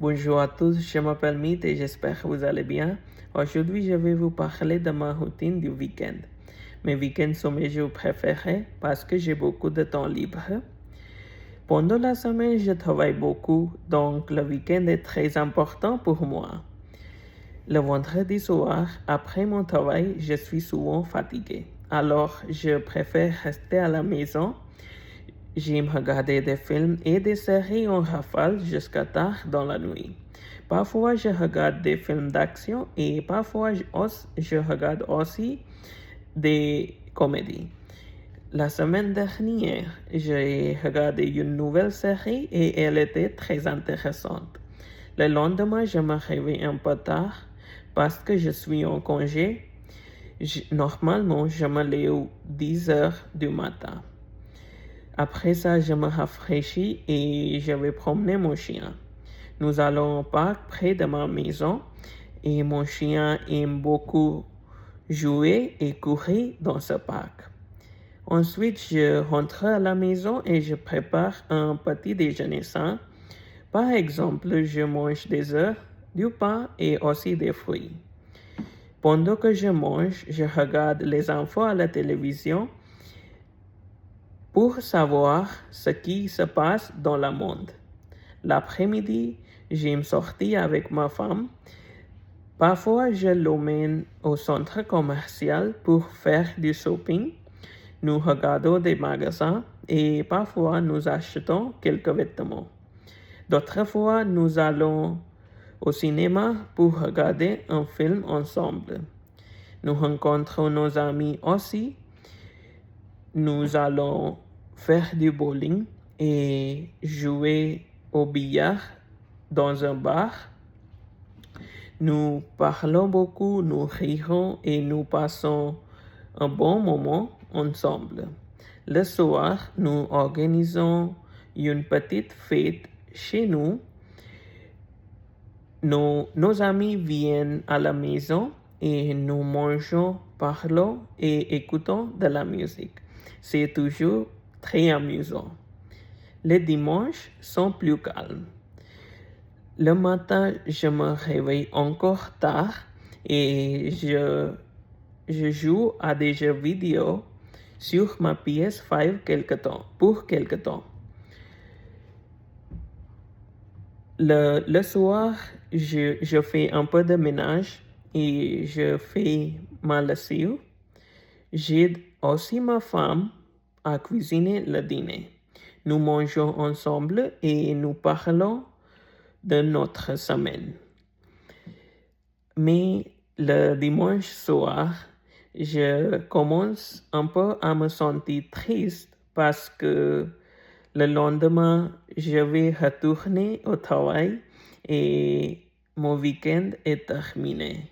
Bonjour à tous, je m'appelle Meet et j'espère que vous allez bien. Aujourd'hui, je vais vous parler de ma routine du week-end. Mes week-ends sont mes jours préférés parce que j'ai beaucoup de temps libre. Pendant la semaine, je travaille beaucoup, donc le week-end est très important pour moi. Le vendredi soir, après mon travail, je suis souvent fatigué. Alors, je préfère rester à la maison. J'aime regarder des films et des séries en rafale jusqu'à tard dans la nuit. Parfois, je regarde des films d'action et parfois, je regarde aussi des comédies. La semaine dernière, j'ai regardé une nouvelle série et elle était très intéressante. Le lendemain, je me réveille un peu tard parce que je suis en congé. Normalement, je me lève 10 heures du matin. Après ça, je me rafraîchis et je vais promener mon chien. Nous allons au parc près de ma maison et mon chien aime beaucoup jouer et courir dans ce parc. Ensuite, je rentre à la maison et je prépare un petit déjeuner sain. Par exemple, je mange des œufs, du pain et aussi des fruits. Pendant que je mange, je regarde les infos à la télévision pour savoir ce qui se passe dans le monde. L'après-midi, j'aime sortir avec ma femme. Parfois, je l'emmène au centre commercial pour faire du shopping. Nous regardons des magasins et parfois nous achetons quelques vêtements. D'autres fois, nous allons au cinéma pour regarder un film ensemble. Nous rencontrons nos amis aussi. Nous allons faire du bowling et jouer au billard dans un bar. Nous parlons beaucoup, nous rirons et nous passons un bon moment ensemble. Le soir, nous organisons une petite fête chez nous. Nos amis viennent à la maison et nous mangeons, parlons et écoutons de la musique. C'est toujours très amusant. Les dimanches sont plus calmes. Le matin, je me réveille encore tard et je joue à des jeux vidéo sur ma PS5 pour quelque temps. Le soir, je fais un peu de ménage et je fais ma lessive. J'aide aussi ma femme à cuisiner le dîner. Nous mangeons ensemble et nous parlons de notre semaine. Mais le dimanche soir, je commence un peu à me sentir triste parce que le lendemain, je vais retourner au travail et mon week-end est terminé.